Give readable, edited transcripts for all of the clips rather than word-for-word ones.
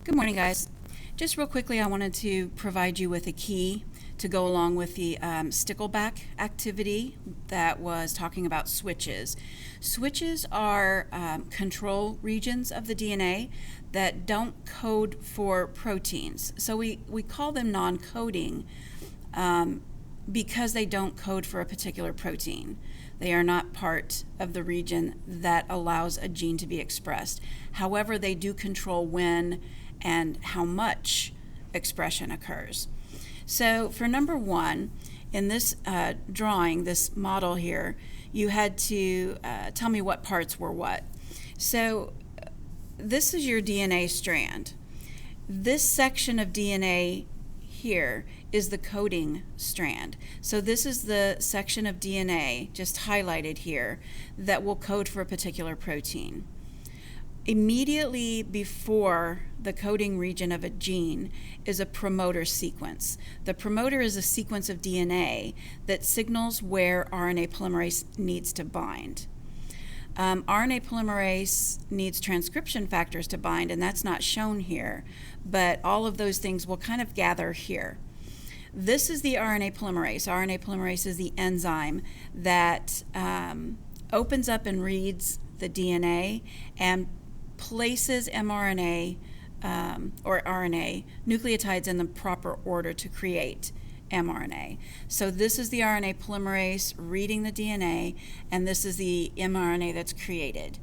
Good morning, guys. Just real quickly, I wanted to provide you with a key to go along with the stickleback activity that was talking about switches. Switches are control regions of the DNA that don't code for proteins. So we call them non-coding because they don't code for a particular protein. They are not part of the region that allows a gene to be expressed. However, they do control when and how much expression occurs. So for number one, in this drawing, this model here, you had to tell me what parts were what. So this is your DNA strand. This section of DNA here is the coding strand. So this is the section of DNA, just highlighted here, that will code for a particular protein. Immediately before the coding region of a gene is a promoter sequence. The promoter is a sequence of DNA that signals where RNA polymerase needs to bind. RNA polymerase needs transcription factors to bind, and that's not shown here, but all of those things will kind of gather here. This is the RNA polymerase. RNA polymerase is the enzyme that opens up and reads the DNA and places mRNA or RNA nucleotides in the proper order to create mRNA. So this is the RNA polymerase reading the DNA, and this is the mRNA that's created.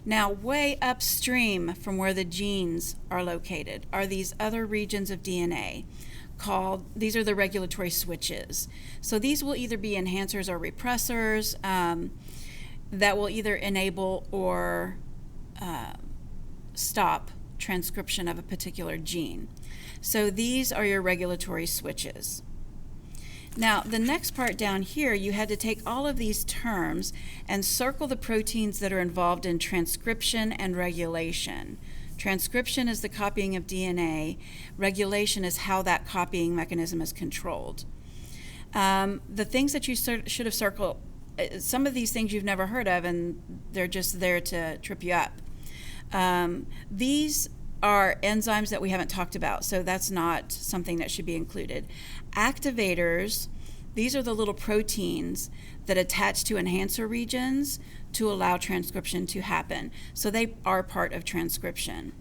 Now, way upstream from where the genes are located are these other regions of DNA called, these are the regulatory switches. So these will either be enhancers or repressors that will either enable or stop transcription of a particular gene. So these are your regulatory switches. Now, the next part down here, you had to take all of these terms and circle the proteins that are involved in transcription and regulation. Transcription is the copying of DNA. Regulation is how that copying mechanism is controlled. The things that you should have circled, some of these things you've never heard of, and they're just there to trip you up. These are enzymes that we haven't talked about, so that's not something that should be included. Activators, these are the little proteins that attach to enhancer regions to allow transcription to happen. So they are part of transcription.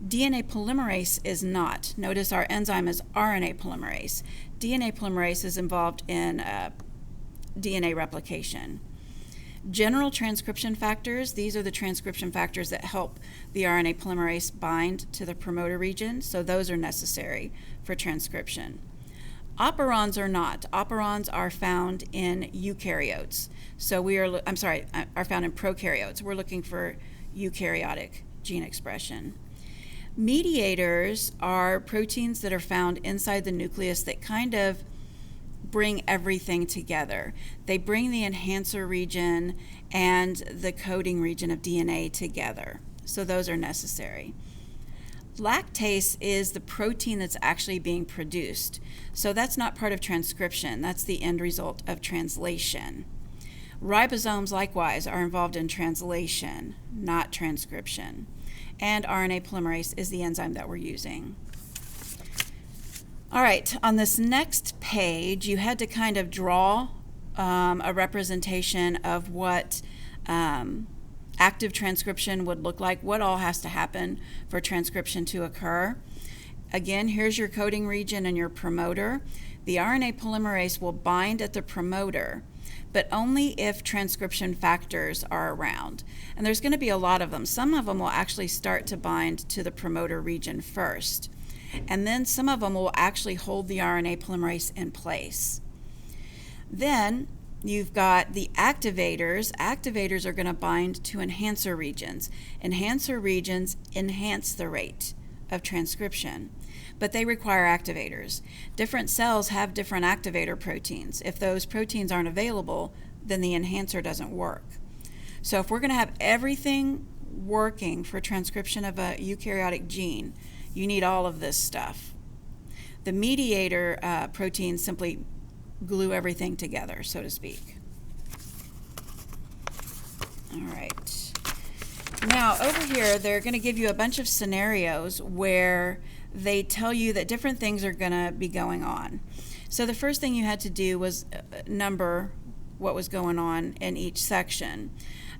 DNA polymerase is not. Notice our enzyme is RNA polymerase. DNA polymerase is involved in DNA replication. General transcription factors, these are the transcription factors that help the RNA polymerase bind to the promoter region, so those are necessary for transcription. Operons are not. Operons are found in eukaryotes. So are found in prokaryotes. We're looking for eukaryotic gene expression. Mediators are proteins that are found inside the nucleus that kind of bring everything together. They bring the enhancer region and the coding region of DNA together. So those are necessary. Lactase is the protein that's actually being produced. So that's not part of transcription. That's the end result of translation. Ribosomes, likewise, are involved in translation, not transcription. And RNA polymerase is the enzyme that we're using. All right, on this next page, you had to kind of draw a representation of what active transcription would look like, what all has to happen for transcription to occur. Again, here's your coding region and your promoter. The RNA polymerase will bind at the promoter, but only if transcription factors are around. And there's going to be a lot of them. Some of them will actually start to bind to the promoter region first. And then some of them will actually hold the RNA polymerase in place. Then you've got the activators. Activators are going to bind to enhancer regions. Enhancer regions enhance the rate of transcription, but they require activators. Different cells have different activator proteins. If those proteins aren't available, then the enhancer doesn't work. So if we're going to have everything working for transcription of a eukaryotic gene, you need all of this stuff. The mediator proteins simply glue everything together, so to speak. All right. Now, over here, they're going to give you a bunch of scenarios where they tell you that different things are going to be going on. So the first thing you had to do was number what was going on in each section.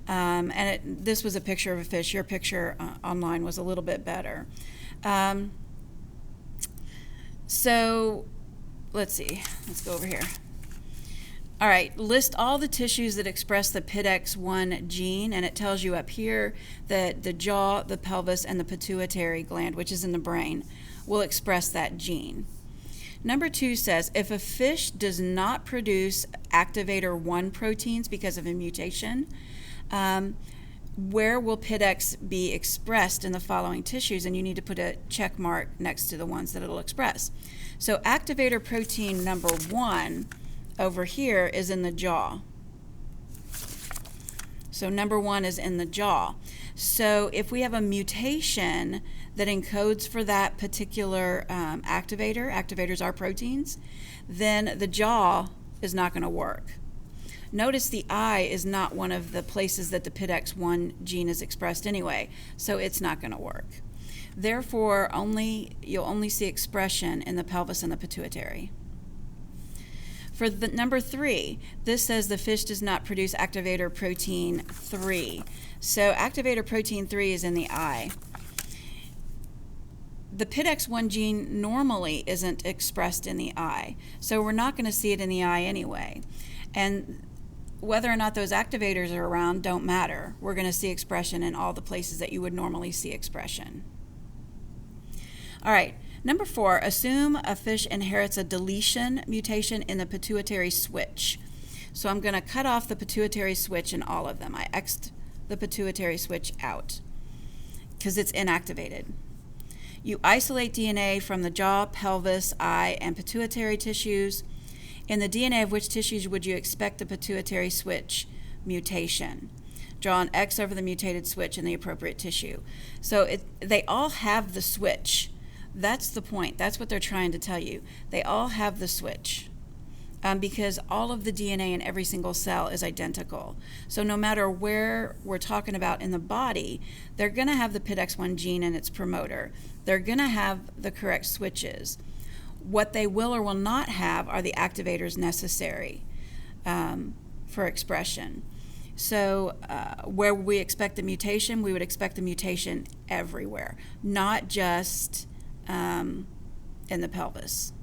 This was a picture of a fish. Your picture online was a little bit better. So let's see. Let's go over here. All right, list all the tissues that express the PitX1 gene, and it tells you up here that the jaw, the pelvis, and the pituitary gland, which is in the brain, will express that gene. Number 2 says, if a fish does not produce activator 1 proteins because of a mutation, where will PitX be expressed in the following tissues? And you need to put a check mark next to the ones that it'll express. So activator protein number 1 over here is in the jaw. So number 1 is in the jaw. So if we have a mutation that encodes for that particular activators are proteins, then the jaw is not going to work. Notice the eye is not one of the places that the PitX1 gene is expressed anyway, so it's not going to work. Therefore, you'll only see expression in the pelvis and the pituitary. For the number 3, this says the fish does not produce activator protein 3. So activator protein 3 is in the eye. The PitX1 gene normally isn't expressed in the eye, so we're not going to see it in the eye anyway. And whether or not those activators are around don't matter. We're going to see expression in all the places that you would normally see expression. All right. Number 4, assume a fish inherits a deletion mutation in the pituitary switch. So I'm going to cut off the pituitary switch in all of them. I X'd the pituitary switch out because it's inactivated. You isolate DNA from the jaw, pelvis, eye, and pituitary tissues. In the DNA of which tissues would you expect the pituitary switch mutation? Draw an X over the mutated switch in the appropriate tissue. So they all have the switch. That's the point. That's what they're trying to tell you. They all have the switch because all of the DNA in every single cell is identical. So no matter where we're talking about in the body, they're going to have the PitX1 gene and its promoter. They're going to have the correct switches. What they will or will not have are the activators necessary for expression. So where we expect the mutation, we would expect the mutation everywhere, not just in the pelvis.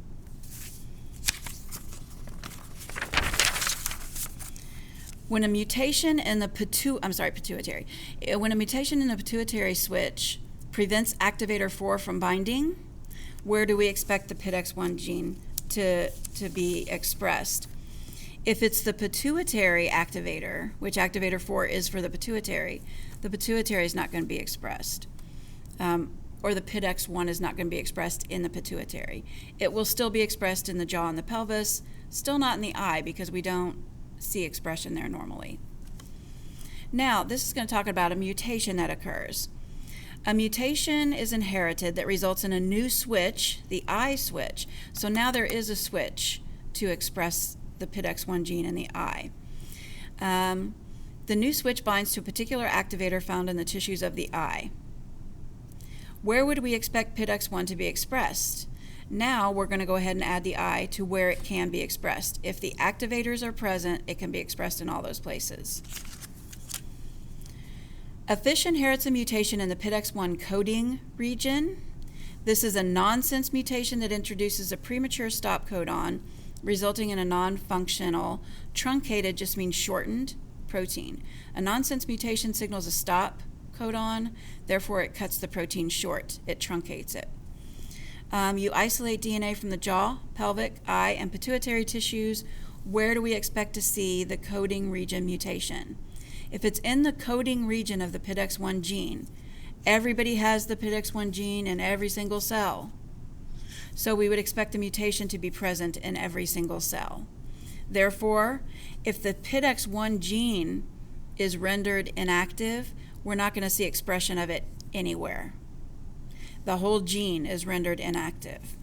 When a mutation in the pituitary. When a mutation in the pituitary switch prevents activator 4 from binding, where do we expect the PitX1 gene to be expressed? If it's the pituitary activator, which activator 4 is for the pituitary is not going to be expressed. Or the PitX1 is not going to be expressed in the pituitary. It will still be expressed in the jaw and the pelvis, still not in the eye because we don't see expression there normally. Now, this is going to talk about a mutation that occurs. A mutation is inherited that results in a new switch, the eye switch. So now there is a switch to express the PitX1 gene in the eye. The new switch binds to a particular activator found in the tissues of the eye. Where would we expect PitX1 to be expressed? Now we're going to go ahead and add the eye to where it can be expressed. If the activators are present, it can be expressed in all those places. A fish inherits a mutation in the PitX1 coding region. This is a nonsense mutation that introduces a premature stop codon, resulting in a non-functional, truncated just means shortened, protein. A nonsense mutation signals a stop codon, therefore it cuts the protein short. It truncates it. You isolate DNA from the jaw, pelvic, eye, and pituitary tissues. Where do we expect to see the coding region mutation? If it's in the coding region of the PitX1 gene, everybody has the PitX1 gene in every single cell. So we would expect the mutation to be present in every single cell. Therefore, if the PitX1 gene is rendered inactive, we're not going to see expression of it anywhere. The whole gene is rendered inactive.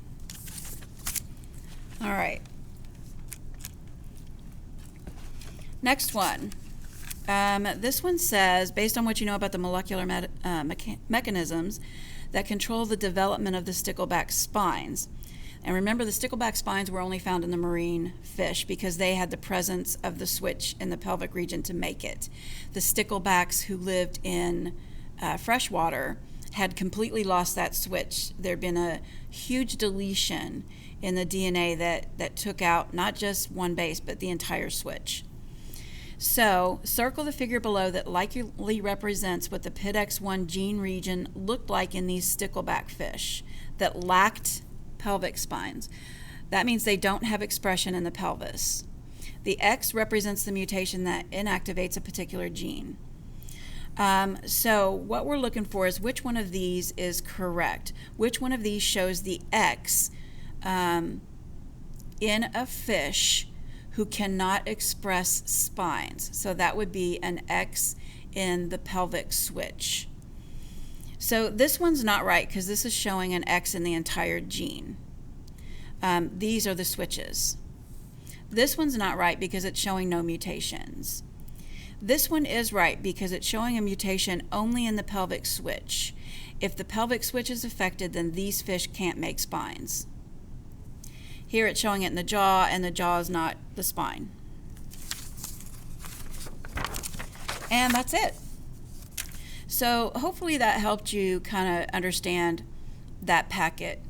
All right. Next one. This one says, based on what you know about the molecular mechanisms that control the development of the stickleback spines. And remember, the stickleback spines were only found in the marine fish because they had the presence of the switch in the pelvic region to make it. The sticklebacks who lived in freshwater had completely lost that switch. There had been a huge deletion in the DNA that took out not just one base, but the entire switch. So, circle the figure below that likely represents what the PitX1 gene region looked like in these stickleback fish that lacked pelvic spines. That means they don't have expression in the pelvis. The X represents the mutation that inactivates a particular gene. So what we're looking for is which one of these is correct. Which one of these shows the X in a fish who cannot express spines. So that would be an X in the pelvic switch. So this one's not right because this is showing an X in the entire gene. These are the switches. This one's not right because it's showing no mutations. This one is right because it's showing a mutation only in the pelvic switch. If the pelvic switch is affected, then these fish can't make spines. Here it's showing it in the jaw, and the jaw is not the spine. And that's it. So hopefully that helped you kind of understand that packet